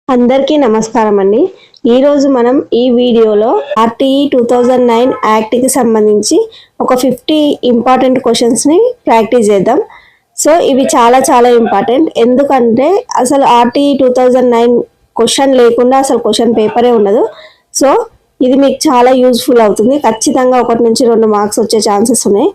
అందరికీ నమస్కారం అండి. ఈరోజు మనం ఈ వీడియోలో ఆర్టీఈ 2009 యాక్ట్కి సంబంధించి ఒక 50 ఇంపార్టెంట్ క్వశ్చన్స్ని ప్రాక్టీస్ చేద్దాం. సో ఇవి చాలా చాలా ఇంపార్టెంట్. ఎందుకంటే అసలు ఆర్టీఈ 2009 క్వశ్చన్ లేకుండా అసలు క్వశ్చన్ పేపరే ఉండదు. సో ఇది మీకు చాలా యూజ్ఫుల్ అవుతుంది. ఖచ్చితంగా 1 నుంచి 2 మార్క్స్ వచ్చే ఛాన్సెస్ ఉన్నాయి.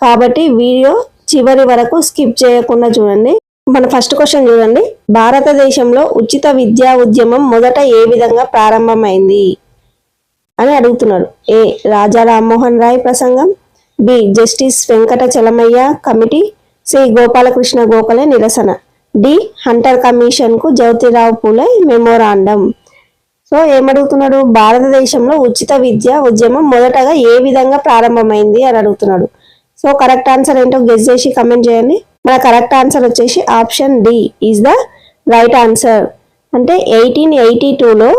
కాబట్టి వీడియో చివరి వరకు స్కిప్ చేయకుండా చూడండి. మన ఫస్ట్ క్వశ్చన్ చూడండి. భారతదేశంలో ఉచిత విద్యా ఉద్యమం మొదట ఏ విధంగా ప్రారంభమైంది అని అడుగుతున్నాడు. ఏ. రాజా రామ్మోహన్ రాయ్ ప్రసంగం, B. Justice Venkata Chalamayya committee, C. Gopalakrishna Gokhale నిరసన, డి. హంటర్ కమిషన్ కు జ్యోతిరావు పూలే మెమోరాండం. సో ఏమడుగుతున్నాడు? భారతదేశంలో ఉచిత విద్యా ఉద్యమం మొదటగా ఏ విధంగా ప్రారంభమైంది అని అడుగుతున్నాడు. సో కరెక్ట్ ఆన్సర్ ఏంటో గెస్ చేసి కమెంట్ చేయండి. మన కరెక్ట్ ఆన్సర్ వచ్చేసి option D is the right answer. అంటే 1882లో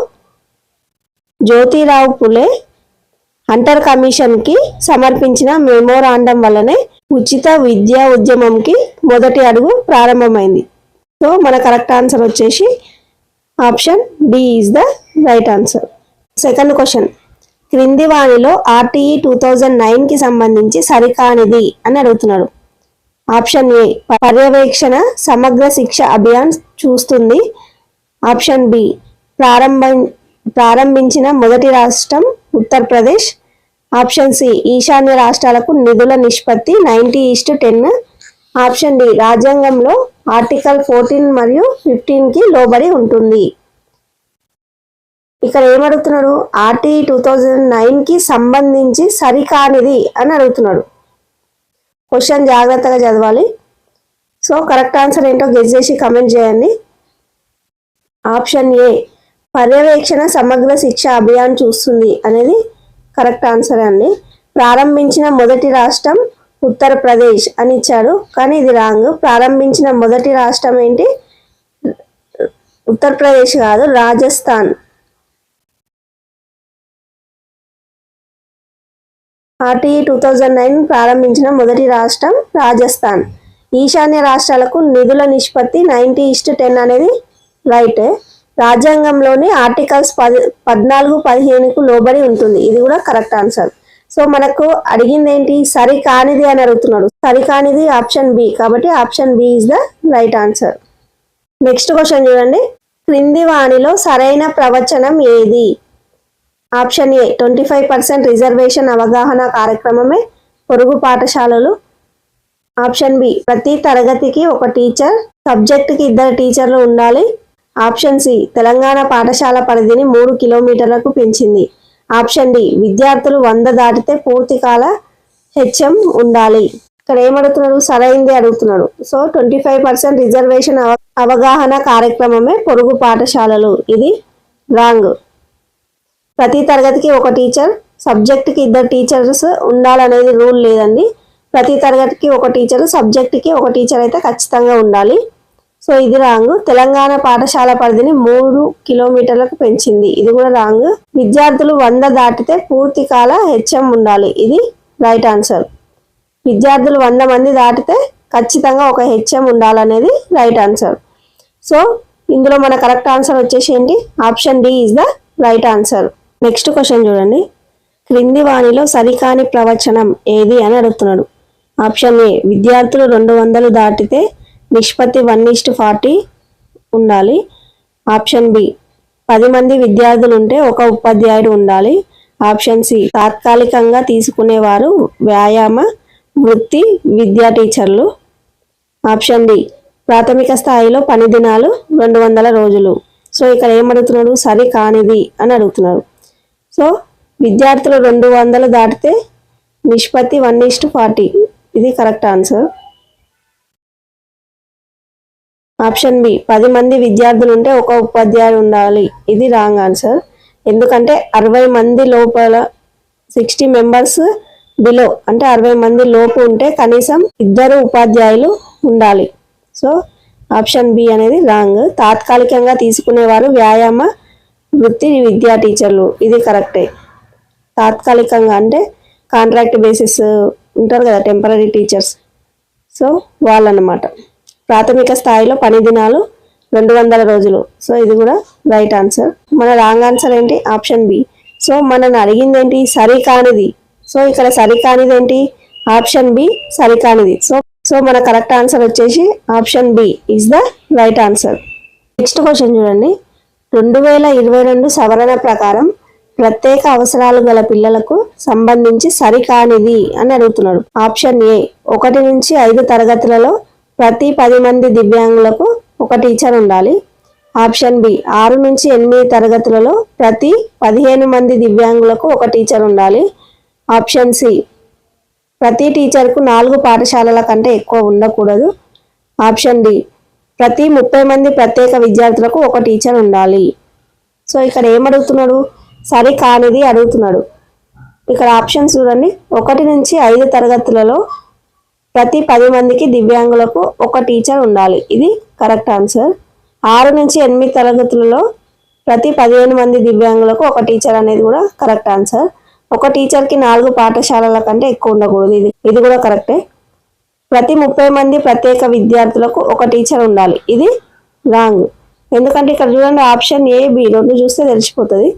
జ్యోతిరావు పులే హంటర్ కమిషన్కి సమర్పించిన మెమోరాండం వల్లనే ఉచిత విద్యా ఉద్యమంకి మొదటి అడుగు ప్రారంభమైంది. సో మన కరెక్ట్ ఆన్సర్ వచ్చేసి option D is the right answer. Second question. క్రింది వాణిలో ఆర్టీఈ 2009కి సంబంధించి సరికానిది అని అడుగుతున్నాడు. Option A. పర్యవేక్షణ సమగ్ర శిక్ష అభియాన్ చూస్తుంది. Option B. ప్రారంభించిన మొదటి రాష్ట్రం ఉత్తరప్రదేశ్. Option C. ఈశాన్య రాష్ట్రాలకు నిధుల నిష్పత్తి 90:10. Option D. రాజ్యాంగంలో ఆర్టికల్ 14 మరియు 15కి లోబడి ఉంటుంది. ఇక్కడ ఏమడుగుతున్నాడు? ఆర్టీఈ 2009కి సంబంధించి సరికానిది అని అడుగుతున్నాడు. క్వశ్చన్ జాగ్రత్తగా చదవాలి. సో కరెక్ట్ ఆన్సర్ ఏంటో గెస్ చేసి కమెంట్ చేయండి. Option A. పర్యవేక్షణ సమగ్ర శిక్ష అభియాన్ చూస్తుంది అనేది కరెక్ట్ ఆన్సర్ అండి. ప్రారంభించిన మొదటి రాష్ట్రం ఉత్తరప్రదేశ్ అని ఇచ్చాడు, కానీ ఇది రాంగ్. ప్రారంభించిన మొదటి రాష్ట్రం ఏంటి? ఉత్తరప్రదేశ్ కాదు, రాజస్థాన్. ఆర్టీఈ 2009 ప్రారంభించిన మొదటి రాష్ట్రం రాజస్థాన్. ఈశాన్య రాష్ట్రాలకు నిధుల నిష్పత్తి 90:10 అనేది రైట్. రాజ్యాంగంలోని ఆర్టికల్స్ 14, 15కు లోబడి ఉంటుంది. ఇది కూడా కరెక్ట్ ఆన్సర్. సో మనకు అడిగింది ఏంటి? సరికానిది అని అడుగుతున్నాడు. సరికానిది ఆప్షన్ బి, కాబట్టి option B is the right answer. Next question చూడండి. క్రింది వాణిలో సరైన ప్రవచనం ఏది? Option A. 25% రిజర్వేషన్ అవగాహన కార్యక్రమమే పొరుగు పాఠశాలలు. Option B. ప్రతి తరగతికి ఒక టీచర్, సబ్జెక్టుకి 2 టీచర్లు ఉండాలి. Option C. తెలంగాణ పాఠశాల పరిధిని 3 కిలోమీటర్లకు పెంచింది. Option D. విద్యార్థులు 100 దాటితే పూర్తికాల హెచ్ఎం ఉండాలి. ఇక్కడ ఏమడుగుతున్నాడు? సరైంది అడుగుతున్నాడు. సో 25% రిజర్వేషన్ అవగాహన కార్యక్రమమే పొరుగు పాఠశాలలు. ఇది రాంగ్. ప్రతి తరగతికి ఒక టీచర్, సబ్జెక్ట్కి 2 టీచర్స్ ఉండాలనేది రూల్ లేదండి. ప్రతి తరగతికి ఒక టీచర్, సబ్జెక్ట్కి ఒక టీచర్ అయితే ఖచ్చితంగా ఉండాలి. సో ఇది రాంగ్. తెలంగాణ పాఠశాల పరిధిని 3 కిలోమీటర్లకు పెంచింది. ఇది కూడా రాంగ్. విద్యార్థులు 100 దాటితే పూర్తికాల హెచ్ఎం ఉండాలి. ఇది రైట్ ఆన్సర్. విద్యార్థులు 100 మంది దాటితే ఖచ్చితంగా ఒక హెచ్ఎం ఉండాలనేది రైట్ ఆన్సర్. సో ఇందులో మన కరెక్ట్ ఆన్సర్ వచ్చేసి ఏంటి? Option D is the right answer. Next question చూడండి. క్రింది వాణిలో సరికాని ప్రవచనం ఏది అని అడుగుతున్నాడు. Option A. విద్యార్థులు 200 దాటితే నిష్పత్తి 1:40 ఉండాలి. Option B. 10 మంది విద్యార్థులు ఉంటే ఒక ఉపాధ్యాయుడు ఉండాలి. Option C. తాత్కాలికంగా తీసుకునేవారు వ్యాయామ వృత్తి విద్యా టీచర్లు. Option D. ప్రాథమిక స్థాయిలో పని దినాలు 200 రోజులు. సో ఇక్కడ ఏమడుగుతున్నాడు? సరి కానిది అని అడుగుతున్నాడు. సో విద్యార్థులు 200 దాటితే నిష్పత్తి 1:40. ఇది కరెక్ట్ ఆన్సర్. Option B. 10 మంది విద్యార్థులు ఉంటే ఒక ఉపాధ్యాయుడు ఉండాలి. ఇది రాంగ్ ఆన్సర్. ఎందుకంటే 60 మంది లోపల 60 మెంబర్స్ బిలో అంటే 60 మంది లోపు ఉంటే కనీసం 2 ఉపాధ్యాయులు ఉండాలి. సో ఆప్షన్ బి అనేది రాంగ్. తాత్కాలికంగా తీసుకునేవారు వ్యాయామ వృత్తి విద్యా టీచర్లు. ఇది కరెక్టే. తాత్కాలికంగా అంటే కాంట్రాక్ట్ బేసిస్ ఉంటారు కదా, టెంపరీ టీచర్స్. సో వాళ్ళన్నమాట. ప్రాథమిక స్థాయిలో పని దినాలు 200 రోజులు. సో ఇది కూడా రైట్ ఆన్సర్. మన రాంగ్ ఆన్సర్ ఏంటి? Option B. సో మనల్ని అడిగింది ఏంటి? సరికానిది. సో ఇక్కడ సరికానిది ఏంటి? ఆప్షన్ బి సరికానిది. సో మన కరెక్ట్ ఆన్సర్ వచ్చేసి option B is the right answer. Next question చూడండి. 2022 సవరణ ప్రకారం ప్రత్యేక అవసరాలు గల పిల్లలకు సంబంధించి సరికానిది అని అడుగుతున్నాడు. ఆప్షన్ ఏ 1 నుంచి 5 తరగతులలో ప్రతి 10 మంది దివ్యాంగులకు ఒక టీచర్ ఉండాలి. ఆప్షన్ బి 6 నుంచి 8 తరగతులలో ప్రతి 15 మంది దివ్యాంగులకు ఒక టీచర్ ఉండాలి. ఆప్షన్ సి ప్రతి టీచర్కు 4 పాఠశాలల కంటే ఎక్కువ ఉండకూడదు. ఆప్షన్ డి ప్రతి 30 మంది ప్రత్యేక విద్యార్థులకు ఒక టీచర్ ఉండాలి. సో ఇక్కడ ఏమడుగుతున్నాడు? సరికానిది అడుగుతున్నాడు. ఇక్కడ ఆప్షన్స్ చూడండి. 1 నుంచి 5 తరగతులలో ప్రతి 10 మందికి దివ్యాంగులకు ఒక టీచర్ ఉండాలి. ఇది కరెక్ట్ ఆన్సర్. 6 నుంచి 8 తరగతులలో ప్రతి 15 మంది దివ్యాంగులకు ఒక టీచర్ అనేది కూడా కరెక్ట్ ఆన్సర్. ఒక టీచర్కి 4 పాఠశాలల కంటే ఎక్కువ ఉండకూడదు. ఇది కూడా కరెక్టే. ప్రతి 30 మంది ప్రత్యేక విద్యార్థులకు ఒక టీచర్ ఉండాలి. ఇది రాంగ్. ఎందుకంటే ఇక్కడ చూడండి ఆప్షన్ ఏ బి 2 చూస్తే తెలిసిపోతుంది.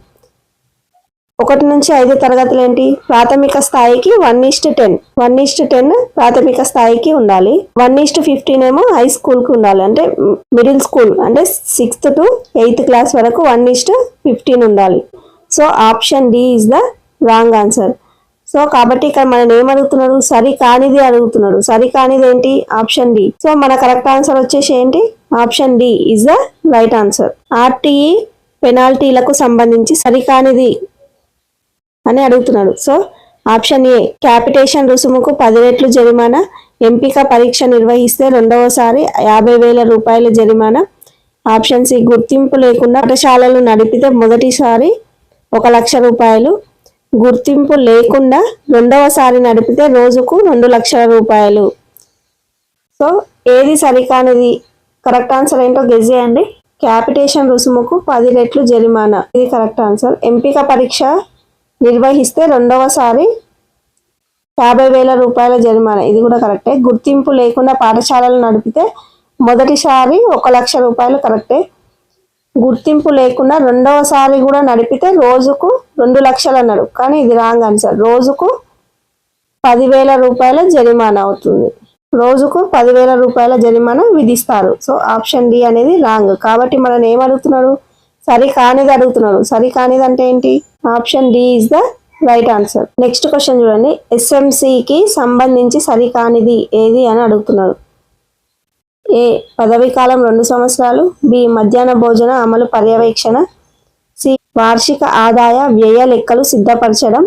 1 నుంచి 5 తరగతులు ఏంటి? ప్రాథమిక స్థాయికి 1:10. 1:10 ప్రాథమిక స్థాయికి ఉండాలి. 1:15 ఏమో హై స్కూల్కి ఉండాలి. అంటే మిడిల్ స్కూల్ అంటే 6th to 8th క్లాస్ వరకు 1:15 ఉండాలి. So option D is the wrong answer. So కాబట్టి ఇక్కడ మనం ఏమడుగుతున్నాడు? సరికానిది అడుగుతున్నాడు. సరికానిది ఏంటి? Option D. సో మన కరెక్ట్ ఆన్సర్ వచ్చేసి ఏంటి? Option D is the right answer. RTE పెనాల్టీలకు సంబంధించి సరికానిది అని అడుగుతున్నాడు. సో ఆప్షన్ ఏ క్యాపిటేషన్ రుసుముకు 10 రెట్లు జరిమానా, ఎంపిక పరీక్ష నిర్వహిస్తే రెండవసారి 50,000 రూపాయల జరిమానా. ఆప్షన్ సి గుర్తింపు లేకుండా పాఠశాలలు నడిపితే మొదటిసారి 1,00,000 రూపాయలు, గుర్తింపు లేకుండా రెండవసారి నడిపితే రోజుకు 2,00,000 రూపాయలు. సో ఏది సరికానిది? కరెక్ట్ ఆన్సర్ ఏంటో గెస్ చేయండి. క్యాపిటేషన్ రుసుముకు 10 రెట్లు జరిమానా, ఇది కరెక్ట్ ఆన్సర్. ఎంపిక పరీక్ష నిర్వహిస్తే రెండవసారి 50,000 రూపాయల జరిమానా, ఇది కూడా కరెక్టే. గుర్తింపు లేకుండా పాఠశాలలు నడిపితే మొదటిసారి 1,00,000 రూపాయలు కరెక్టే. గుర్తింపు లేకుండా రెండవసారి కూడా నడిపితే రోజుకు 2,00,000 అన్నాడు, కానీ ఇది రాంగ్ ఆన్సర్. రోజుకు 10,000 రూపాయల జరిమానా అవుతుంది. రోజుకు 10,000 రూపాయల జరిమానా విధిస్తారు. సో ఆప్షన్ డి అనేది రాంగ్. కాబట్టి మనం ఏమడుగుతున్నాడు? సరికానిది అడుగుతున్నాడు. సరికానిది అంటే ఏంటి? Option D is the right answer. Next question చూడండి. ఎస్ఎంసికి సంబంధించి సరికానిది ఏది అని అడుగుతున్నాడు. ఏ పదవీ కాలం 2 సంవత్సరాలు, బి మధ్యాహ్న భోజన అమలు పర్యవేక్షణ, సి వార్షిక ఆదాయ వ్యయ లెక్కలు సిద్ధపరచడం.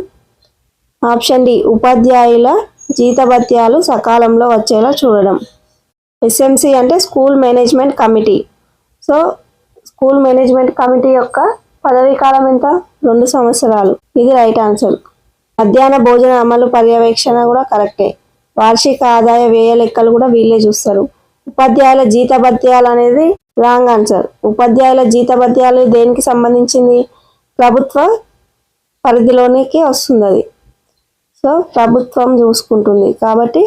ఆప్షన్ డి ఉపాధ్యాయుల జీతభత్యాలు సకాలంలో వచ్చేలా చూడడం. ఎస్ఎంసి అంటే school management committee. So school management committee యొక్క పదవీ కాలం ఎంత? 2 సంవత్సరాలు, ఇది రైట్ ఆన్సర్. మధ్యాహ్న భోజన అమలు పర్యవేక్షణ కూడా కరెక్టే. వార్షిక ఆదాయ వ్యయ లెక్కలు కూడా వీళ్ళే చూస్తారు. ఉపాధ్యాయుల జీతభత్యాలు అనేది రాంగ్ ఆన్సర్. ఉపాధ్యాయుల జీతభత్యాలు దేనికి సంబంధించింది? ప్రభుత్వ పరిధిలోనికి వస్తుంది అది. సో ప్రభుత్వం చూసుకుంటుంది, కాబట్టి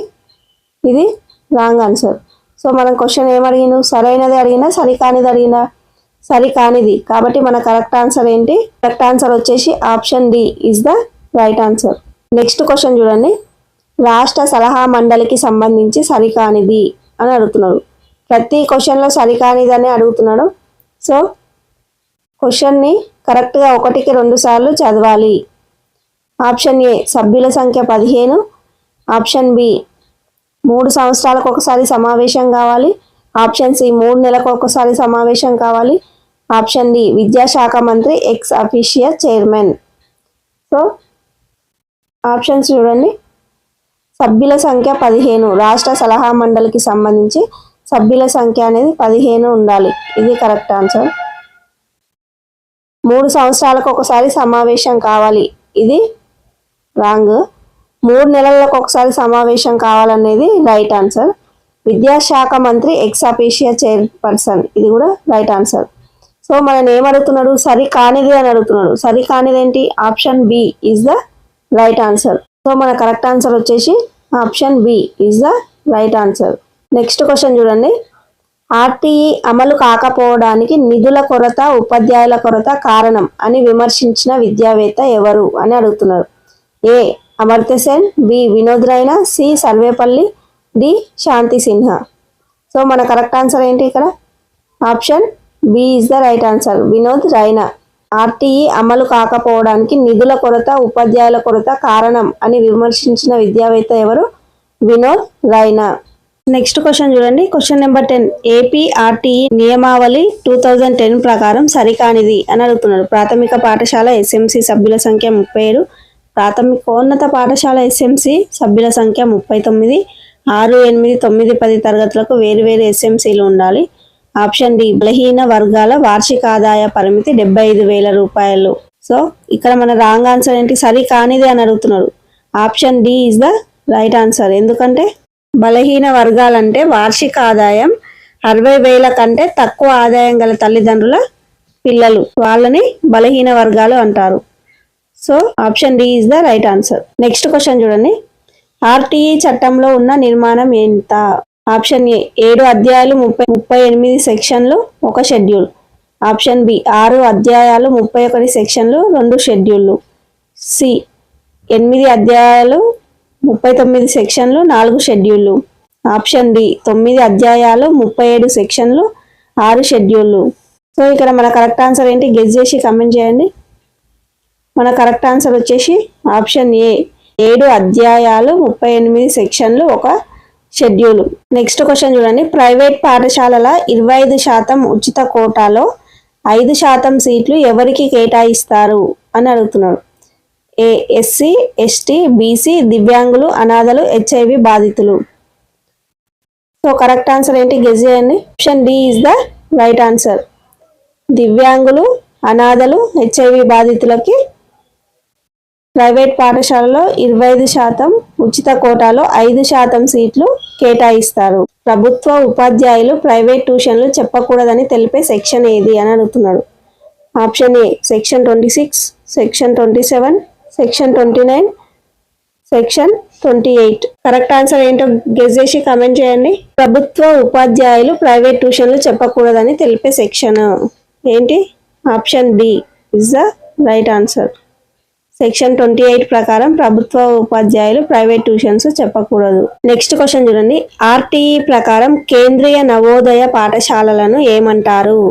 ఇది రాంగ్ ఆన్సర్. సో మనం క్వశ్చన్ ఏమడిగినా? సరైనది అడిగినా సరికానిది అడిగినా? సరికానిది. కాబట్టి మన కరెక్ట్ ఆన్సర్ ఏంటి? కరెక్ట్ ఆన్సర్ వచ్చేసి option D is the right answer. Next question చూడండి. రాష్ట్ర సలహా మండలికి సంబంధించి సరికానిది అని అడుగుతున్నాడు. ప్రతి క్వశ్చన్లో సరికానిది అని అడుగుతున్నాడు. సో క్వశ్చన్ని కరెక్ట్గా 1కి 2 సార్లు చదవాలి. ఆప్షన్ ఏ సభ్యుల సంఖ్య 15. ఆప్షన్ బి 3 సంవత్సరాలకు ఒకసారి సమావేశం కావాలి. ఆప్షన్ సి 3 నెలలకు ఒకసారి సమావేశం కావాలి. ఆప్షన్ డి విద్యాశాఖ మంత్రి ex officio chairman. So options చూడండి. సభ్యుల సంఖ్య 15. రాష్ట్ర సలహా మండలికి సంబంధించి సభ్యుల సంఖ్య అనేది 15 ఉండాలి, ఇది కరెక్ట్ ఆన్సర్. 3 సంవత్సరాలకు ఒకసారి సమావేశం కావాలి, ఇది రాంగ్. 3 నెలలకు ఒకసారి సమావేశం కావాలనేది రైట్ ఆన్సర్. విద్యాశాఖ మంత్రి ఎక్స్ అఫీషియో చైర్పర్సన్, ఇది కూడా రైట్ ఆన్సర్. సో మనం ఏమడుగుతున్నాడు? సరికానిది అని అడుగుతున్నాడు. సరికానిది ఏంటి? Option B is the right answer. So మన కరెక్ట్ ఆన్సర్ వచ్చేసి option B is the right answer. Next question చూడండి. ఆర్టీఈ అమలు కాకపోవడానికి నిధుల కొరత, ఉపాధ్యాయుల కొరత కారణం అని విమర్శించిన విద్యావేత్త ఎవరు అని అడుగుతున్నారు. A Amartya Sen, B Vinod Raina, C Sarvepalli, D Shanti Sinha. So మన కరెక్ట్ ఆన్సర్ ఏంటి ఇక్కడ? Option B is the right answer, Vinod Raina. RTE అమలు కాకపోవడానికి నిధుల కొరత, ఉపాధ్యాయుల కొరత కారణం అని విమర్శించిన విద్యావేత్త ఎవరు? వినోద్ రైనా. నెక్స్ట్ క్వశ్చన్ చూడండి. Question number 10. ఏపీ ఆర్టీఈ నియమావళి 2010 ప్రకారం సరికానిది అని అడుగుతున్నారు. ప్రాథమిక పాఠశాల ఎస్ఎంసి సభ్యుల సంఖ్య 37, ప్రాథమికోన్నత పాఠశాల ఎస్ఎంసి సభ్యుల సంఖ్య 39, 6, 8, 9, 10 తరగతులకు వేరువేరు ఎస్ఎంసీలు ఉండాలి. ఆప్షన్ డి బలహీన వర్గాల వార్షిక ఆదాయ పరిమితి 75,000 రూపాయలు. సో ఇక్కడ మన రాంగ్ ఆన్సర్ ఏంటి? సరికానిది అని అడుగుతున్నారు. Option D is the right answer. ఎందుకంటే బలహీన వర్గాలంటే వార్షిక ఆదాయం 60,000 కంటే తక్కువ ఆదాయం గల తల్లిదండ్రుల పిల్లలు, వాళ్ళని బలహీన వర్గాలు అంటారు. So option D is the right answer. Next question చూడండి. ఆర్టీఈ చట్టంలో ఉన్న నిర్మాణం ఎంత? ఆప్షన్ ఏ 7 అధ్యాయాలు 38 సెక్షన్లు 1 షెడ్యూల్. ఆప్షన్ బి 6 అధ్యాయాలు 31 సెక్షన్లు 2 షెడ్యూళ్ళు. సి 8 అధ్యాయాలు 39 సెక్షన్లు 4 షెడ్యూళ్ళు. ఆప్షన్ డి 9 అధ్యాయాలు 37 సెక్షన్లు 6 షెడ్యూళ్ళు. సో ఇక్కడ మన కరెక్ట్ ఆన్సర్ ఏంటి? గెస్ చేసి కమెంట్ చేయండి. మన కరెక్ట్ ఆన్సర్ వచ్చేసి ఆప్షన్ ఏ 7 అధ్యాయాలు 38 సెక్షన్లు 1 షెడ్యూలు. నెక్స్ట్ క్వశ్చన్ చూడండి. ప్రైవేట్ పాఠశాలల 25% ఉచిత కోటాలో 5% సీట్లు ఎవరికి కేటాయిస్తారు అని అడుగుతున్నాడు. ఏ ఎస్సీ, ఎస్టీ, బీసీ, దివ్యాంగులు, అనాథలు, హెచ్ఐవి బాధితులు. సో కరెక్ట్ ఆన్సర్ ఏంటి? గెస్ చేయండి. Option D is the right answer. దివ్యాంగులు, అనాథలు, హెచ్ఐవి బాధితులకి ప్రైవేట్ పాఠశాలలో 25% ఉచిత కోటాలో 5% సీట్లు కేటాయిస్తారు. ప్రభుత్వ ఉపాధ్యాయులు ప్రైవేట్ ట్యూషన్లు చెప్పకూడదని తెలిపే సెక్షన్ ఏది అని అడుగుతున్నాడు. Option A section 26, section 27, section 29, section 28. Correct answer ఏంటో గెస్ చేసి కమెంట్ చేయండి. ప్రభుత్వ ఉపాధ్యాయులు ప్రైవేట్ ట్యూషన్లు చెప్పకూడదని తెలిపే సెక్షన్ ఏంటి? Option D is the right answer. Section 28 ప్రకారం ప్రభుత్వ ఉపాధ్యాయులు ప్రైవేట్ ట్యూషన్స్ చెప్పకూడదు. నెక్స్ట్ క్వశ్చన్ చూడండి. ఆర్టీఈ ప్రకారం కేంద్రీయ నవోదయ పాఠశాలలను ఏమంటారు?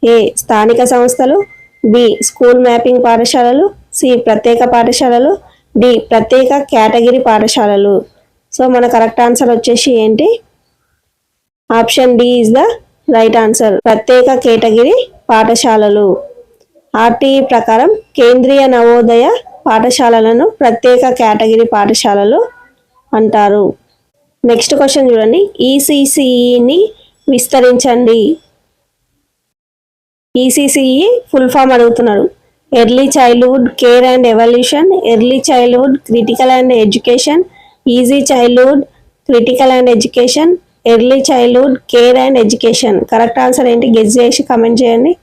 ఏ స్థానిక సంస్థలు, బి స్కూల్ మ్యాపింగ్ పాఠశాలలు, సి ప్రత్యేక పాఠశాలలు, డి ప్రత్యేక కేటగిరీ పాఠశాలలు. సో మన కరెక్ట్ ఆన్సర్ వచ్చేసి ఏంటి? Option D is the right answer, ప్రత్యేక కేటగిరీ పాఠశాలలు. ఆర్టీఈ ప్రకారం కేంద్రీయ నవోదయ పాఠశాలలను ప్రత్యేక కేటగిరీ పాఠశాలలు అంటారు. నెక్స్ట్ క్వశ్చన్ చూడండి. ఈసీసీఈని విస్తరించండి. ఈసీసీఈ ఫుల్ ఫామ్ అడుగుతున్నాడు. Early childhood care and evolution, early childhood critical and education, easy childhood critical and education, early childhood care and education. Correct answer ఏంటి? గెస్ చేసి కమెంట్ చేయండి.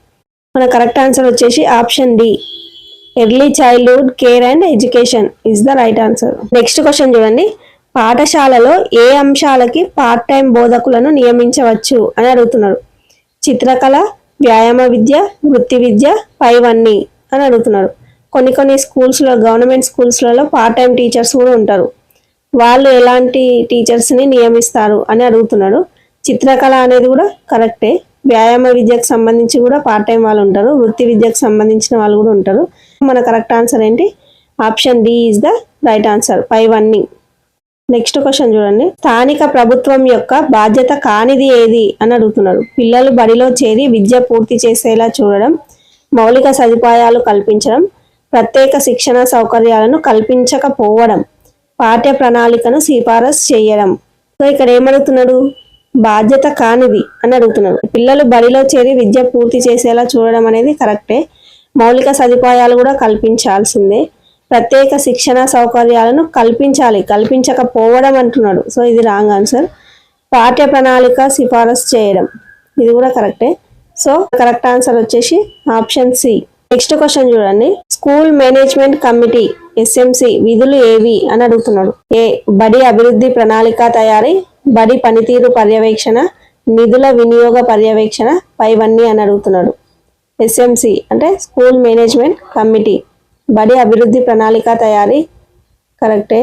మన కరెక్ట్ ఆన్సర్ వచ్చేసి option D early childhood care and education is the right answer. Next question చూడండి. పాఠశాలలో ఏ అంశాలకి part time బోధకులను నియమించవచ్చు అని అడుగుతున్నారు. చిత్రకళ, వ్యాయామ విద్య, వృత్తి విద్య, పైవన్నీ అని అడుగుతున్నారు. కొన్ని స్కూల్స్లో, గవర్నమెంట్ స్కూల్స్లలో పార్ట్ టైం టీచర్స్ కూడా ఉంటారు. వాళ్ళు ఎలాంటి టీచర్స్ని నియమిస్తారు అని అడుగుతున్నాడు. చిత్రకళ అనేది కూడా కరెక్టే. వ్యాయామ విద్యకు సంబంధించి కూడా పార్ట్ టైం వాళ్ళు ఉంటారు. వృత్తి విద్యకు సంబంధించిన వాళ్ళు కూడా ఉంటారు. మన కరెక్ట్ ఆన్సర్ ఏంటి? Option D is the right answer, పైవన్నీ. నెక్స్ట్ క్వశ్చన్ చూడండి. స్థానిక ప్రభుత్వం యొక్క బాధ్యత కానిది ఏది అని అడుగుతున్నారు. పిల్లలు బడిలో చేరి విద్య పూర్తి చేసేలా చూడడం, మౌలిక సదుపాయాలు కల్పించడం, ప్రత్యేక శిక్షణ సౌకర్యాలను కల్పించకపోవడం, పాఠ్య ప్రణాళికను సిఫారసు చేయడం. సో ఇక్కడ ఏమడుగుతున్నాడు? బాధ్యత కానిది అని అడుగుతున్నాడు. పిల్లలు బడిలో చేరి విద్య పూర్తి చేసేలా చూడడం అనేది కరెక్టే. మౌలిక సదుపాయాలు కూడా కల్పించాల్సిందే. ప్రత్యేక శిక్షణ సౌకర్యాలను కల్పించకపోవడం అంటున్నాడు. సో ఇది రాంగ్ ఆన్సర్. పాఠ్య ప్రణాళిక సిఫారసు చేయడం, ఇది కూడా కరెక్టే. సో కరెక్ట్ ఆన్సర్ వచ్చేసి ఆప్షన్ సి. నెక్స్ట్ క్వశ్చన్ చూడండి. స్కూల్ మేనేజ్మెంట్ కమిటీ ఎస్ఎంసి విధులు ఏవి అని అడుగుతున్నాడు. ఏ బడి అభివృద్ధి ప్రణాళిక తయారీ, బడి పనితీరు పర్యవేక్షణ, నిధుల వినియోగ పర్యవేక్షణ పైవన్నీ అని అడుగుతున్నాడు. ఎస్ఎంసి అంటే స్కూల్ మేనేజ్మెంట్ కమిటీ. బడి అభివృద్ధి ప్రణాళిక తయారీ కరెక్టే.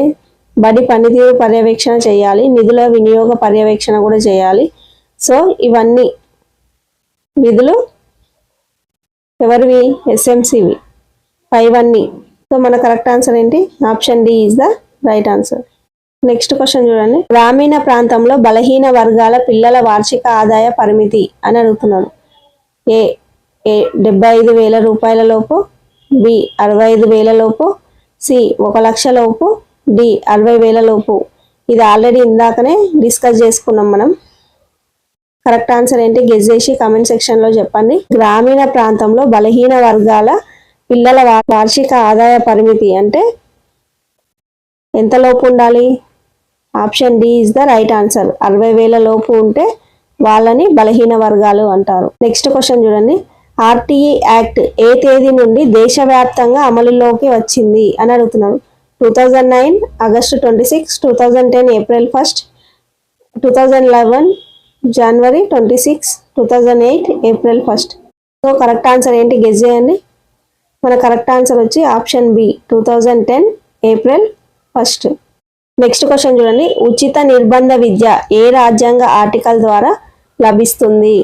బడి పనితీరు పర్యవేక్షణ చేయాలి, నిధుల వినియోగ పర్యవేక్షణ కూడా చేయాలి. సో ఇవన్నీ విధులు ఎవరివి? ఎస్ఎంసివి. పైవన్నీ. సో మన కరెక్ట్ ఆన్సర్ ఏంటి? Option D is the right answer. Next question చూడండి. గ్రామీణ ప్రాంతంలో బలహీన వర్గాల పిల్లల వార్షిక ఆదాయ పరిమితి అని అడుగుతున్నాడు. ఏ 75,000 రూపాయల లోపు, బి 65,000 లోపు, సి 1,00,000 లోపు, డి 60,000 లోపు. ఇది ఆల్రెడీ ఇందాకనే డిస్కస్ చేసుకున్నాం మనం. కరెక్ట్ ఆన్సర్ ఏంటి? గెస్ చేసి కామెంట్ సెక్షన్లో చెప్పండి. గ్రామీణ ప్రాంతంలో బలహీన వర్గాల పిల్లల వార్షిక ఆదాయ పరిమితి అంటే ఎంత లోపు ఉండాలి? Option D is the right answer. 60,000 లోపు ఉంటే వాళ్ళని బలహీన వర్గాలు అంటారు. నెక్స్ట్ క్వశ్చన్ చూడండి. ఆర్టీఈ యాక్ట్ ఏ తేదీ నుండి దేశవ్యాప్తంగా అమలులోకి వచ్చింది అని అడుగుతున్నాడు. 2009 ఆగస్టు 26, 2010 ఏప్రిల్ 1, 2011 జనవరి 26, 2008 ఏప్రిల్ 1. సో కరెక్ట్ ఆన్సర్ ఏంటి? గెస్ చేయండి. మన కరెక్ట్ ఆన్సర్ వచ్చి option B 2010 April 1. Next question చూడండి. ఉచిత నిర్బంధ విద్య ఏ రాజ్యాంగ ఆర్టికల్ ద్వారా లభిస్తుంది?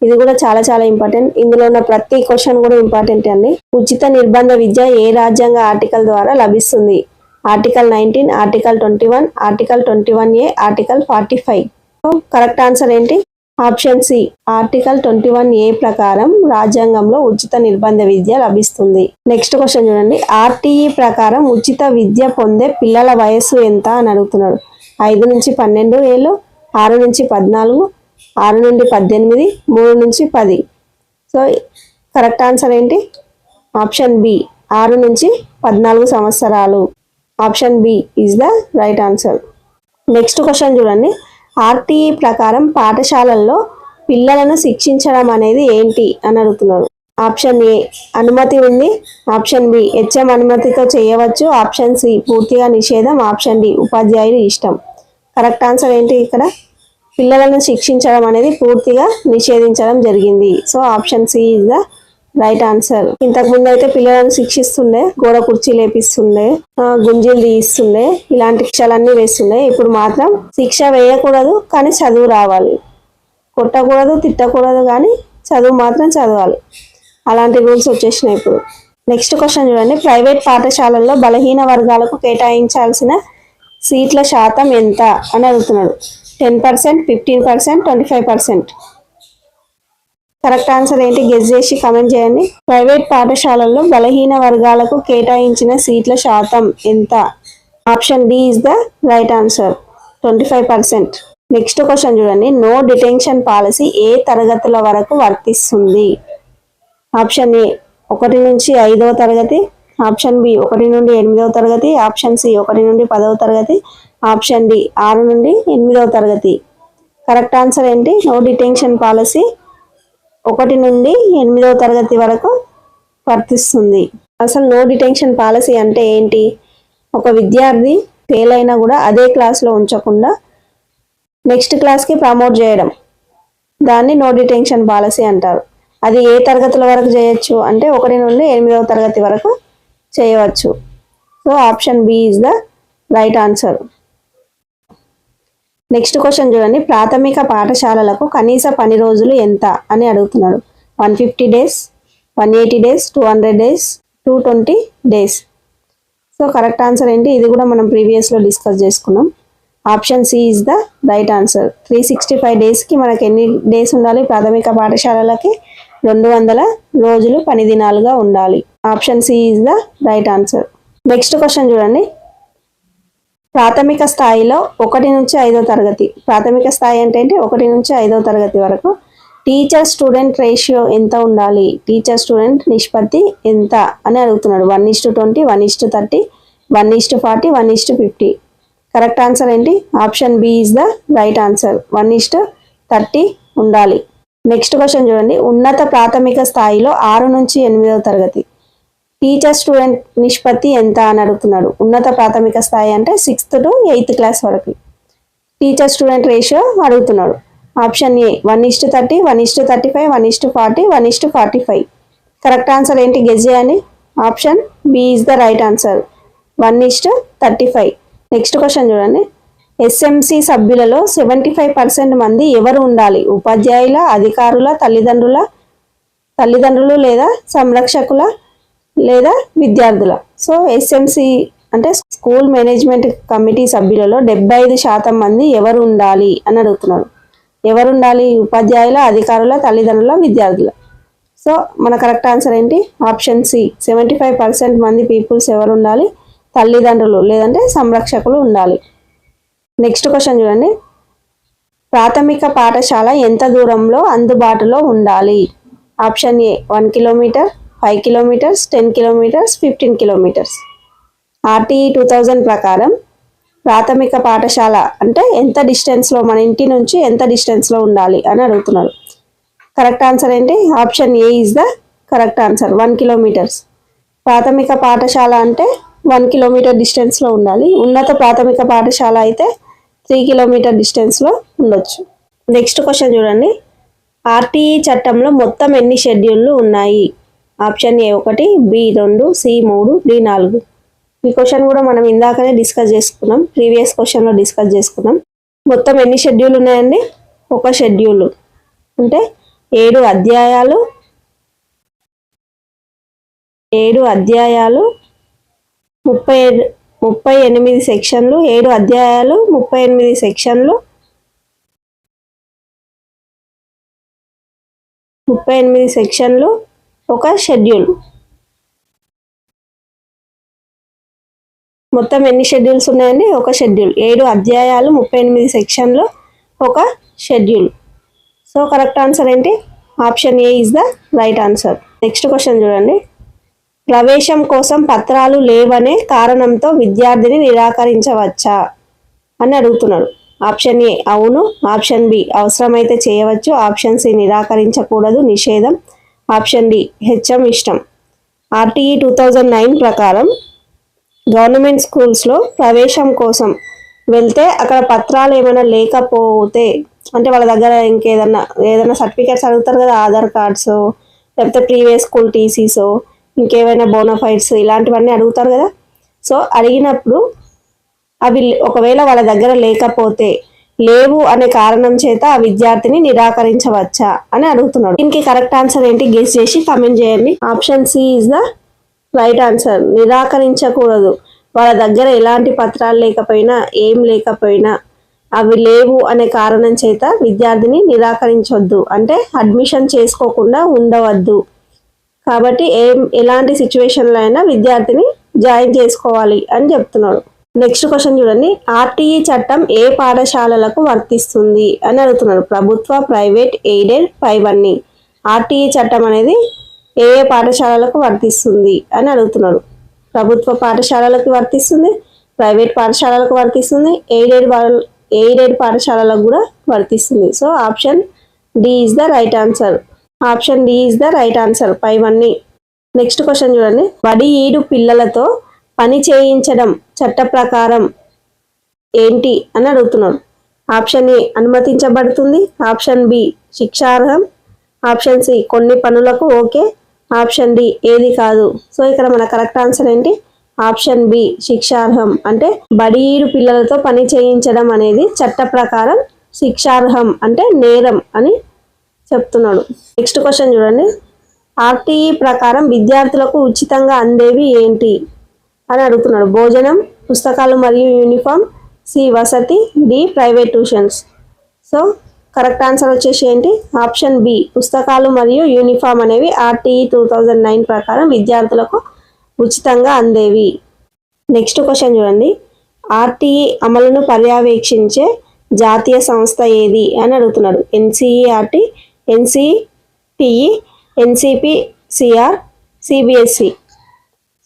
ఇది కూడా చాలా చాలా ఇంపార్టెంట్. ఇందులో ఉన్న ప్రతి క్వశ్చన్ కూడా ఇంపార్టెంట్ అండి. ఉచిత నిర్బంధ విద్య ఏ రాజ్యాంగ ఆర్టికల్ ద్వారా లభిస్తుంది? Article 19, article 21, article 21A, article 45. Correct answer ఏంటి? ఆప్షన్ సి ఆర్టికల్ 21A ప్రకారం రాజ్యాంగంలో ఉచిత నిర్బంధ విద్య లభిస్తుంది. నెక్స్ట్ క్వశ్చన్ చూడండి. ఆర్టీఈ ప్రకారం ఉచిత విద్య పొందే పిల్లల వయస్సు ఎంత అని అడుగుతున్నాడు. 5 నుంచి 12 ఏళ్ళు, 6 నుంచి 14, 6 నుండి 18, 3 నుంచి 10. సో కరెక్ట్ ఆన్సర్ ఏంటి? ఆప్షన్ బి 6 నుంచి 14 సంవత్సరాలు. Option B is the right answer. Next question చూడండి. ఆర్టీఈ ప్రకారం పాఠశాలల్లో పిల్లలను శిక్షించడం అనేది ఏంటి అని అడుగుతున్నారు. ఆప్షన్ ఏ అనుమతి ఉంది, ఆప్షన్ బి హెచ్ఎం అనుమతితో చేయవచ్చు, ఆప్షన్ సి పూర్తిగా నిషేధం, ఆప్షన్ డి ఉపాధ్యాయులు ఇష్టం. కరెక్ట్ ఆన్సర్ ఏంటి? ఇక్కడ పిల్లలను శిక్షించడం అనేది పూర్తిగా నిషేధించడం జరిగింది. So option C is the right answer. ఇంతకు ముందు అయితే పిల్లలను శిక్షిస్తుండే, గోడ కుర్చీ లేపిస్తుండే, గుంజీలు తీయిస్తుండే, ఇలాంటి శిక్షలన్నీ వేస్తుండే. ఇప్పుడు మాత్రం శిక్ష వేయకూడదు కానీ చదువు రావాలి. కొట్టకూడదు, తిట్టకూడదు కానీ చదువు మాత్రం చదవాలి. అలాంటి రూల్స్ వచ్చేసినాయి ఇప్పుడు. నెక్స్ట్ క్వశ్చన్ చూడండి. ప్రైవేట్ పాఠశాలల్లో బలహీన వర్గాలకు కేటాయించాల్సిన సీట్ల శాతం ఎంత అని అడుగుతున్నాడు. 10%, 15%, 25%. కరెక్ట్ ఆన్సర్ ఏంటి? గెస్ చేసి కమెంట్ చేయండి. ప్రైవేట్ పాఠశాలల్లో బలహీన వర్గాలకు కేటాయించిన సీట్ల శాతం ఎంత? Option D is the right answer. 25%. Next question చూడండి. నో డిటెన్షన్ పాలసీ ఏ తరగతుల వరకు వర్తిస్తుంది? ఆప్షన్ ఏ 1 నుంచి 5వ తరగతి, ఆప్షన్ బి 1 నుండి 8వ తరగతి, ఆప్షన్ సి 1 నుండి 10వ తరగతి, ఆప్షన్ డి 6 నుండి 8వ తరగతి. కరెక్ట్ ఆన్సర్ ఏంటి? నో డిటెన్షన్ పాలసీ 1 నుండి 8వ తరగతి వరకు వర్తిస్తుంది. అసలు నో డిటెన్షన్ పాలసీ అంటే ఏంటి? ఒక విద్యార్థి ఫెయిల్ అయినా కూడా అదే క్లాస్లో ఉంచకుండా నెక్స్ట్ క్లాస్కి ప్రమోట్ చేయడం, దాన్ని నో డిటెన్షన్ పాలసీ అంటారు. అది ఏ తరగతుల వరకు చేయొచ్చు అంటే 1 నుండి 8వ తరగతి వరకు చేయవచ్చు. So option B is the right answer. Next question చూడండి. ప్రాథమిక పాఠశాలలకు కనీస పని రోజులు ఎంత అని అడుగుతున్నాడు. 150 days, 180 days, 200 days, 220 days. So correct answer ఏంటి? ఇది కూడా మనం ప్రీవియస్లో డిస్కస్ చేసుకున్నాం. Option C is the right answer. 365 డేస్కి మనకి ఎన్ని డేస్ ఉండాలి? ప్రాథమిక పాఠశాలలకి 200 రోజులు పని దినాలుగా ఉండాలి. Option C is the right answer. Next question చూడండి. ప్రాథమిక స్థాయిలో 1 నుంచి 5వ తరగతి, ప్రాథమిక స్థాయి అంటే ఏంటి? 1 నుంచి 5వ తరగతి వరకు టీచర్ స్టూడెంట్ రేషియో ఎంత ఉండాలి? టీచర్ స్టూడెంట్ నిష్పత్తి ఎంత అని అడుగుతున్నాడు. 1:20, 1:30, 1:40, 1:50. కరెక్ట్ ఆన్సర్ ఏంటి? Option B is the right answer. 1:30 ఉండాలి. నెక్స్ట్ క్వశ్చన్ చూడండి. ఉన్నత ప్రాథమిక స్థాయిలో 6 నుంచి 8వ తరగతి టీచర్ స్టూడెంట్ నిష్పత్తి ఎంత అని అడుగుతున్నాడు. ఉన్నత ప్రాథమిక స్థాయి అంటే 6th to 8th క్లాస్ వరకు టీచర్ స్టూడెంట్ రేషియో అడుగుతున్నాడు. Option A 1:30, 1:35, 1:40, 1:45. కరెక్ట్ ఆన్సర్ ఏంటి గెస్ చేయండి. Option B is the right answer, 1:35. Next question చూడండి. ఎస్ఎంసి సభ్యులలో 75% మంది ఎవరు ఉండాలి? ఉపాధ్యాయుల, అధికారుల, తల్లిదండ్రులు లేదా సంరక్షకుల లేదా విద్యార్థుల. సో ఎస్ఎంసి అంటే స్కూల్ మేనేజ్మెంట్ కమిటీ సభ్యులలో 75% మంది ఎవరు ఉండాలి అని అడుగుతున్నారు. ఎవరు ఉండాలి? ఉపాధ్యాయుల, అధికారుల, తల్లిదండ్రుల, విద్యార్థుల. సో మన కరెక్ట్ ఆన్సర్ ఏంటి? ఆప్షన్ సి, 75% మంది పీపుల్స్ ఎవరు ఉండాలి? తల్లిదండ్రులు లేదంటే సంరక్షకులు ఉండాలి. నెక్స్ట్ క్వశ్చన్ చూడండి. ప్రాథమిక పాఠశాల ఎంత దూరంలో అందుబాటులో ఉండాలి? Option A 1 kilometre, 5 kilometres, 10 kilometres, 15 kilometres. RTE 2000 ప్రకారం ప్రాథమిక పాఠశాల అంటే ఎంత డిస్టెన్స్లో, మన ఇంటి నుంచి ఎంత డిస్టెన్స్లో ఉండాలి అని అడుగుతున్నారు. కరెక్ట్ ఆన్సర్ ఏంటి? Option A is the correct answer, 1 kilometres. ప్రాథమిక పాఠశాల అంటే 1 కిలోమీటర్ డిస్టెన్స్లో ఉండాలి. ఉన్నత ప్రాథమిక పాఠశాల అయితే 3 కిలోమీటర్ డిస్టెన్స్లో ఉండొచ్చు. నెక్స్ట్ క్వశ్చన్ చూడండి. ఆర్టీఈ చట్టంలో మొత్తం ఎన్ని షెడ్యూళ్ళు ఉన్నాయి? Option A 1, B 2, C 3, D 4. ఈ క్వశ్చన్ కూడా మనం ఇందాకనే డిస్కస్ చేసుకున్నాం, ప్రీవియస్ క్వశ్చన్లో డిస్కస్ చేసుకున్నాం. మొత్తం ఎన్ని షెడ్యూల్ ఉన్నాయండి? ఒక షెడ్యూల్ అంటే 7 అధ్యాయాలు, 38 సెక్షన్లు, 7 అధ్యాయాలు, 38 సెక్షన్లు, 38 సెక్షన్లు, ఒక షెడ్యూల్. మొత్తం ఎన్ని షెడ్యూల్స్ ఉన్నాయండి? ఒక షెడ్యూల్. 7 అధ్యాయాలు, 38 సెక్షన్లు, ఒక షెడ్యూల్. సో కరెక్ట్ ఆన్సర్ ఏంటి? Option A is the right answer. Next question చూడండి. ప్రవేశం కోసం పత్రాలు లేవనే కారణంతో విద్యార్థిని నిరాకరించవచ్చా అని అడుగుతున్నాడు. ఆప్షన్ ఏ అవును, ఆప్షన్ బి అవసరమైతే చేయవచ్చు, ఆప్షన్ సి నిరాకరించకూడదు, నిషేధం, ఆప్షన్ డి హెచ్ఎం ఇష్టం. ఆర్టీఈ 2009 ప్రకారం గవర్నమెంట్ స్కూల్స్లో ప్రవేశం కోసం వెళ్తే అక్కడ పత్రాలు ఏమైనా లేకపోతే, అంటే వాళ్ళ దగ్గర ఏదైనా సర్టిఫికేట్స్ అడుగుతారు కదా, ఆధార్ కార్డ్స్ లేకపోతే ప్రీవియస్ స్కూల్ టీసీస్, ఇంకేమైనా బోనఫైడ్స్ ఇలాంటివన్నీ అడుగుతారు కదా. సో అడిగినప్పుడు అవి ఒకవేళ వాళ్ళ దగ్గర లేకపోతే, లేవు అనే కారణం చేత ఆ విద్యార్థిని నిరాకరించవచ్చా అని అడుగుతున్నాడు. దీనికి కరెక్ట్ ఆన్సర్ ఏంటి గెస్ చేసి కామెంట్ చేయండి. Option C is the right answer, నిరాకరించకూడదు. వాళ్ళ దగ్గర ఎలాంటి పత్రాలు లేకపోయినా, ఏం లేకపోయినా, అవి లేవు అనే కారణం చేత విద్యార్థిని నిరాకరించవద్దు, అంటే అడ్మిషన్ చేసుకోకుండా ఉండవద్దు. కాబట్టి ఎలాంటి సిచ్యువేషన్లో అయినా విద్యార్థిని జాయిన్ చేసుకోవాలి అని చెప్తున్నాడు. నెక్స్ట్ క్వశ్చన్ చూడండి. ఆర్టీఈ చట్టం ఏ పాఠశాలలకు వర్తిస్తుంది అని అడుగుతున్నాడు. ప్రభుత్వ, ప్రైవేట్, ఎయిడెడ్, పైవన్నీ. ఆర్టీఈ చట్టం అనేది ఏ పాఠశాలలకు వర్తిస్తుంది అని అడుగుతున్నాడు. ప్రభుత్వ పాఠశాలలకు వర్తిస్తుంది, ప్రైవేట్ పాఠశాలలకు వర్తిస్తుంది, ఎయిడెడ్ పాఠశాలలకు కూడా వర్తిస్తుంది. So option D is the right answer. Option D is the right answer, పైవన్నీ. నెక్స్ట్ క్వశ్చన్ చూడండి. బడి ఈడు పిల్లలతో పని చేయించడం చట్ట ప్రకారం ఏంటి అని అడుగుతున్నాడు. ఆప్షన్ ఏ అనుమతించబడుతుంది, ఆప్షన్ బి శిక్షార్హం, ఆప్షన్ సి కొన్ని పనులకు ఓకే, ఆప్షన్ డి ఏది కాదు. సో ఇక్కడ మన కరెక్ట్ ఆన్సర్ ఏంటి? ఆప్షన్ బి శిక్షార్హం. అంటే బడీడు పిల్లలతో పని చేయించడం అనేది చట్ట ప్రకారం శిక్షార్హం, అంటే నేరం అని చెప్తున్నాడు. నెక్స్ట్ క్వశ్చన్ చూడండి. ఆర్టీఈ ప్రకారం విద్యార్థులకు ఉచితంగా అందేవి ఏంటి అని అడుగుతున్నాడు. భోజనం, పుస్తకాలు మరియు యూనిఫామ్, సి వసతి, D private tuitions. So correct answer వచ్చేసి ఏంటి? ఆప్షన్ బి పుస్తకాలు మరియు యూనిఫామ్ అనేవి ఆర్టీఈ 2009 ప్రకారం విద్యార్థులకు ఉచితంగా అందేవి. నెక్స్ట్ క్వశ్చన్ చూడండి. ఆర్టీఈ అమలును పర్యవేక్షించే జాతీయ సంస్థ ఏది అని అడుగుతున్నాడు. NCERT, NCTE, NCP, CR, CBSE.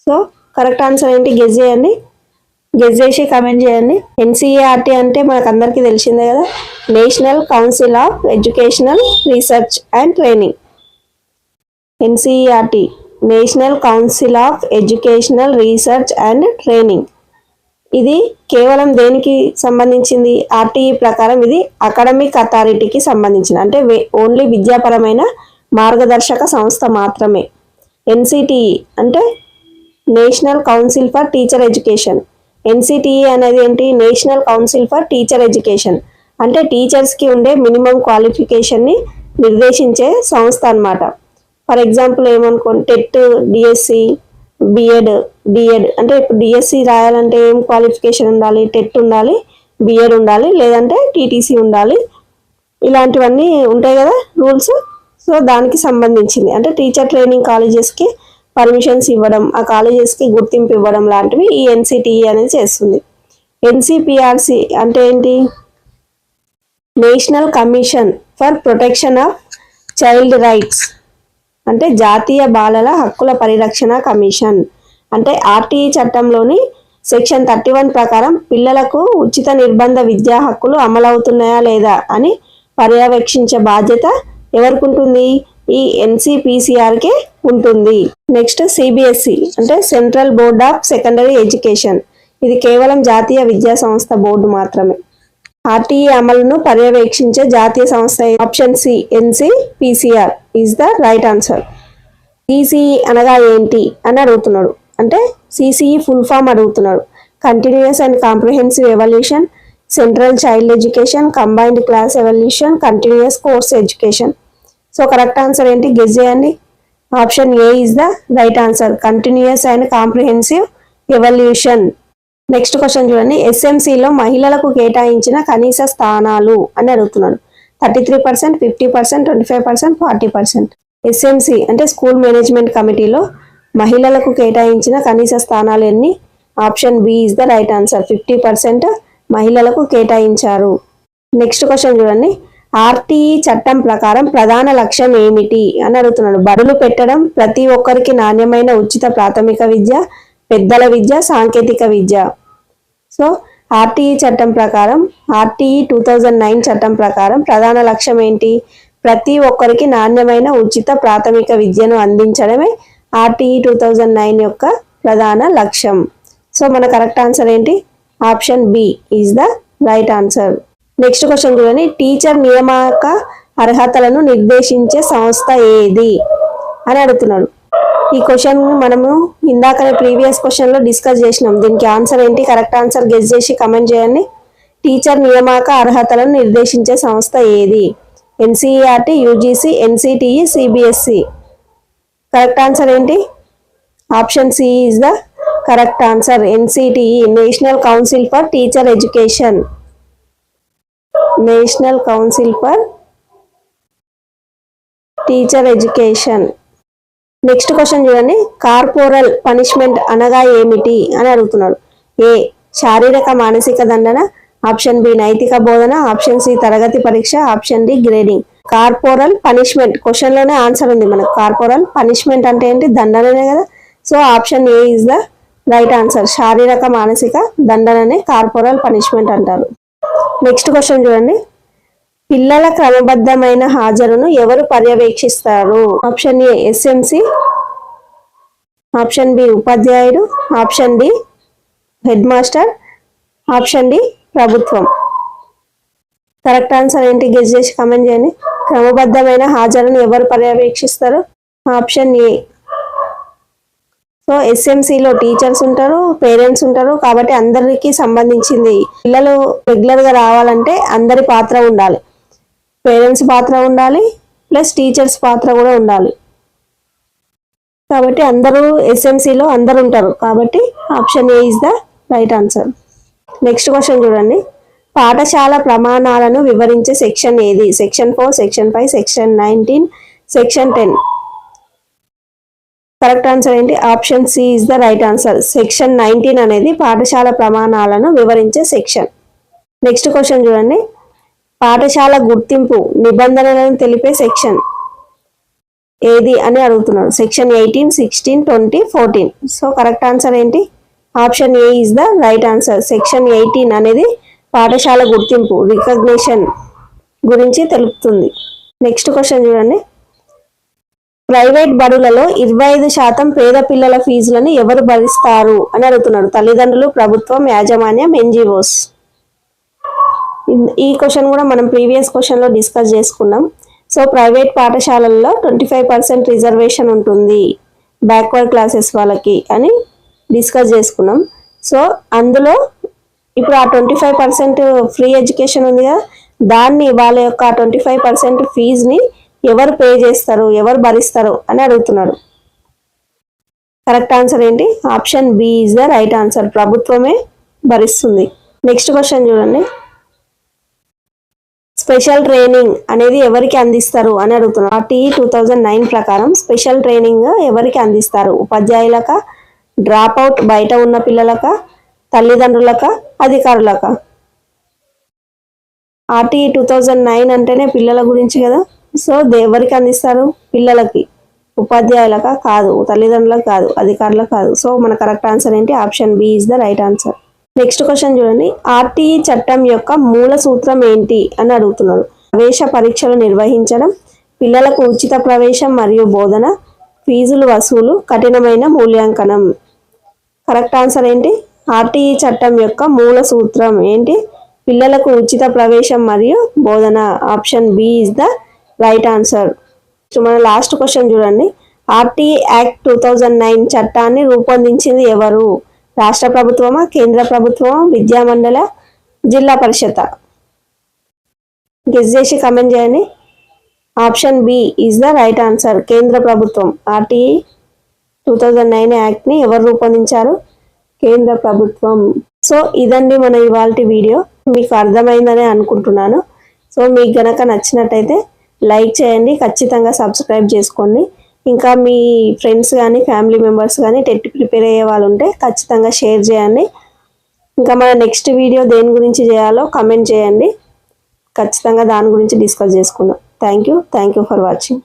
So correct answer ఏంటి గెస్ చేయండి. గెస్ చేసి కమెంట్ చేయండి. ఎన్సీఈఆర్టీ అంటే మనకు అందరికీ తెలిసిందే కదా, national council of educational research and training. NCERT national council of educational research and training. ఇది కేవలం దేనికి సంబంధించింది? ఆర్టీఈ ప్రకారం ఇది అకాడమిక్ అథారిటీకి సంబంధించింది, అంటే ఓన్లీ విద్యాపరమైన మార్గదర్శక సంస్థ మాత్రమే. ఎన్సిటిఈ అంటే national council for teacher education. NCTE అనేది ఏంటి? National council for teacher education. అంటే టీచర్స్కి ఉండే మినిమం క్వాలిఫికేషన్ని నిర్దేశించే సంస్థ అన్నమాట. ఫర్ ఎగ్జాంపుల్ ఏమనుకోండి, టెట్, డిఎస్సి, డిఎడ్ అంటే ఇప్పుడు డిఎస్సి రాయాలంటే ఏం క్వాలిఫికేషన్ ఉండాలి? టెట్ ఉండాలి, బిఎడ్ ఉండాలి, లేదంటే టీటీసీ ఉండాలి. ఇలాంటివన్నీ ఉంటాయి కదా రూల్స్. సో దానికి సంబంధించింది, అంటే టీచర్ ట్రైనింగ్ కాలేజెస్కి పర్మిషన్స్ ఇవ్వడం, ఆ కాలేజెస్కి గుర్తింపు ఇవ్వడం లాంటివి ఈ ఎన్సిటిఈ అనేది చేస్తుంది. ఎన్సిపిఆర్సి అంటే ఏంటి? National commission for protection of child rights, అంటే జాతీయ బాలల హక్కుల పరిరక్షణ కమిషన్. అంటే ఆర్టీఈ చట్టంలోని సెక్షన్ 31 ప్రకారం పిల్లలకు ఉచిత నిర్బంధ విద్యా హక్కులు అమలవుతున్నాయా లేదా అని పర్యవేక్షించే బాధ్యత ఎవరికి ఉంటుంది? ఈ ఎన్సిపిసిఆర్కే ఉంటుంది. నెక్స్ట్ సిబిఎస్ఈ అంటే central board of secondary education. ఇది కేవలం జాతీయ విద్యా సంస్థ బోర్డు మాత్రమే. ఆర్టీఈ అమలును పర్యవేక్షించే జాతీయ సంస్థ. Option C NCPCR is the right answer. CCE అనగా ఏంటి అని అడుగుతున్నాడు, అంటే సిసిఈ ఫుల్ ఫామ్ అడుగుతున్నాడు. Continuous and comprehensive evaluation, central child education, combined class evaluation, continuous course education. So correct answer ఏంటి? గెస్ చేయండి. Option A is the right answer, continuous and comprehensive evaluation. Next question చూడండి. ఎస్ఎంసిలో మహిళలకు కేటాయించిన కనీస స్థానాలు అని అడుగుతున్నాడు. 33%, 50%, 25%, 40%. ఎస్ఎంసి అంటే స్కూల్ మేనేజ్మెంట్ కమిటీలో మహిళలకు కేటాయించిన కనీస స్థానాలు ఎన్ని? Option B is the right answer, 50% మహిళలకు కేటాయించారు. నెక్స్ట్ క్వశ్చన్ చూడండి. ఆర్టీఈ చట్టం ప్రకారం ప్రధాన లక్ష్యం ఏమిటి అని అడుగుతున్నాడు. బడులు పెట్టడం, ప్రతి ఒక్కరికి నాణ్యమైన ఉచిత ప్రాథమిక విద్య, పెద్దల విద్య, సాంకేతిక విద్య. సో ఆర్టీఈ చట్టం ప్రకారం, ఆర్టీఈ 2009 చట్టం ప్రకారం ప్రధాన లక్ష్యం ఏంటి? ప్రతి ఒక్కరికి నాణ్యమైన ఉచిత ప్రాథమిక విద్యను అందించడమే ఆర్టీఈ 2009 యొక్క ప్రధాన లక్ష్యం. సో మన కరెక్ట్ ఆన్సర్ ఏంటి? Option B is the right answer. Next question చూడండి. టీచర్ నియామక అర్హతలను నిర్దేశించే సంస్థ ఏది అని అడుగుతున్నాడు. ఈ క్వశ్చన్ మనము ఇందాకనే ప్రీవియస్ క్వశ్చన్లో డిస్కస్ చేసినాం. దీనికి ఆన్సర్ ఏంటి? కరెక్ట్ ఆన్సర్ గెస్ చేసి కమెంట్ చేయండి. టీచర్ నియామక అర్హతలను నిర్దేశించే సంస్థ ఏది? NCERT, UGC, NCTE, CBSE. Correct answer ఏంటి? Option C is the correct answer, NCTE, national council for teacher education. National council for teacher education. Next question చూడండి. కార్పోరల్ పనిష్మెంట్ అనగా ఏమిటి అని అడుగుతున్నాడు. ఏ శారీరక మానసిక దండన, ఆప్షన్ బి నైతిక బోధన, ఆప్షన్ సి తరగతి పరీక్ష, option D grading. Corporal punishment క్వశ్చన్లోనే ఆన్సర్ ఉంది మనకు. కార్పోరల్ పనిష్మెంట్ అంటే ఏంటి? దండననే కదా. So option A is the right answer, శారీరక మానసిక దండననే కార్పోరల్ పనిష్మెంట్ అంటారు. నెక్స్ట్ క్వశ్చన్ చూడండి. పిల్లల క్రమబద్ధమైన హాజరును ఎవరు పర్యవేక్షిస్తారు? Option A SMC, option B ఉపాధ్యాయుడు, option D head master, option D ప్రభుత్వం. కరెక్ట్ ఆన్సర్ ఏంటి? గెస్ చేసి కమెంట్ చేయండి. క్రమబద్ధమైన హాజరును ఎవరు పర్యవేక్షిస్తారు? Option A. సో ఎస్ఎంసిలో టీచర్స్ ఉంటారు, పేరెంట్స్ ఉంటారు, కాబట్టి అందరికి సంబంధించింది. పిల్లలు రెగ్యులర్గా రావాలంటే అందరి పాత్ర ఉండాలి. పేరెంట్స్ పాత్ర ఉండాలి, ప్లస్ టీచర్స్ పాత్ర కూడా ఉండాలి. కాబట్టి అందరూ ఎస్ఎంసిలో అందరు ఉంటారు, కాబట్టి option A is the right answer. Next question చూడండి. పాఠశాల ప్రమాణాలను వివరించే సెక్షన్ ఏది? Section 4, section 5, section 19, section 10. Correct answer ఏంటి? Option C is the right answer. Section 19 అనేది పాఠశాల ప్రమాణాలను వివరించే సెక్షన్. నెక్స్ట్ క్వశ్చన్ చూడండి. పాఠశాల గుర్తింపు నిబంధనలను తెలిపే సెక్షన్ ఏది అని అడుగుతున్నాడు. సెక్షన్ 18, 16, 20, 14. సో కరెక్ట్ ఆన్సర్ ఏంటి? Option A is the right answer. Section 18 అనేది పాఠశాల గుర్తింపు, రికగ్నిషన్ గురించి తెలుపుతుంది. నెక్స్ట్ క్వశ్చన్ చూడండి. ప్రైవేట్ బడులలో 25% పేద పిల్లల ఫీజులను ఎవరు భరిస్తారు అని అడుగుతున్నాడు. తల్లిదండ్రులు, ప్రభుత్వం, యాజమాన్యం, ఎన్జిఓస్. ఈ క్వశ్చన్ కూడా మనం ప్రీవియస్ క్వశ్చన్లో డిస్కస్ చేసుకున్నాం. సో ప్రైవేట్ పాఠశాలల్లో 25% రిజర్వేషన్ ఉంటుంది బ్యాక్వర్డ్ క్లాసెస్ వాళ్ళకి అని డిస్కస్ చేసుకున్నాం. సో అందులో ఇప్పుడు ఆ 25% ఫ్రీ ఎడ్యుకేషన్ ఉంది కదా, దాన్ని వాళ్ళ యొక్క 25% ఫీజుని ఎవరు పే చేస్తారు, ఎవరు భరిస్తారు అని అడుగుతున్నాడు. కరెక్ట్ ఆన్సర్ ఏంటి? Option B is the right answer. ప్రభుత్వమే భరిస్తుంది. నెక్స్ట్ క్వశ్చన్ చూడండి. స్పెషల్ ట్రైనింగ్ అనేది ఎవరికి అందిస్తారు అని అడుగుతున్నారు. RTE 2009 ప్రకారం స్పెషల్ ట్రైనింగ్ ఎవరికి అందిస్తారు? ఉపాధ్యాయులక, డ్రాప్ అవుట్ బయట ఉన్న పిల్లలక, తల్లిదండ్రులక, అధికారులక? RTE 2009 అంటేనే పిల్లల గురించి కదా. సో ఎవరికి అందిస్తారు? పిల్లలకి. ఉపాధ్యాయులక కాదు, తల్లిదండ్రులకు కాదు, అధికారులకు కాదు. సో మన కరెక్ట్ ఆన్సర్ ఏంటి? Option B is the right answer. Next question చూడండి. RTE చట్టం యొక్క మూల సూత్రం ఏంటి అని అడుగుతున్నాడు. ప్రవేశ పరీక్షలు నిర్వహించడం, పిల్లలకు ఉచిత ప్రవేశం మరియు బోధన, ఫీజులు వసూలు, కఠినమైన మూల్యాంకనం. కరెక్ట్ ఆన్సర్ ఏంటి? RTE చట్టం యొక్క మూల సూత్రం ఏంటి? పిల్లలకు ఉచిత ప్రవేశం మరియు బోధన. Option B is the right answer. మన లాస్ట్ క్వశ్చన్ చూడండి. RTE యాక్ట్ 2009 చట్టాన్ని రూపొందించింది ఎవరు? రాష్ట్ర ప్రభుత్వమా, కేంద్ర ప్రభుత్వమా, విద్యామండల, జిల్లా పరిషత్? గెస్ చేసి కమెంట్ చేయండి. Option B is the right answer. కేంద్ర ప్రభుత్వం. RTE 2009 యాక్ట్ని ఎవరు రూపొందించారు? కేంద్ర ప్రభుత్వం. సో ఇదండి మన ఇవాల్టి వీడియో. మీకు అర్థమైందని అనుకుంటున్నాను. సో మీకు గనక నచ్చినట్టయితే లైక్ చేయండి, ఖచ్చితంగా సబ్స్క్రైబ్ చేసుకోండి. ఇంకా మీ ఫ్రెండ్స్ కానీ ఫ్యామిలీ మెంబర్స్ కానీ టెట్ ప్రిపేర్ అయ్యే వాళ్ళు ఉంటే ఖచ్చితంగా షేర్ చేయండి. ఇంకా మన నెక్స్ట్ వీడియో దేని గురించి చేయాలో కమెంట్ చేయండి. ఖచ్చితంగా దాని గురించి డిస్కస్ చేసుకుందాం. Thank you for watching.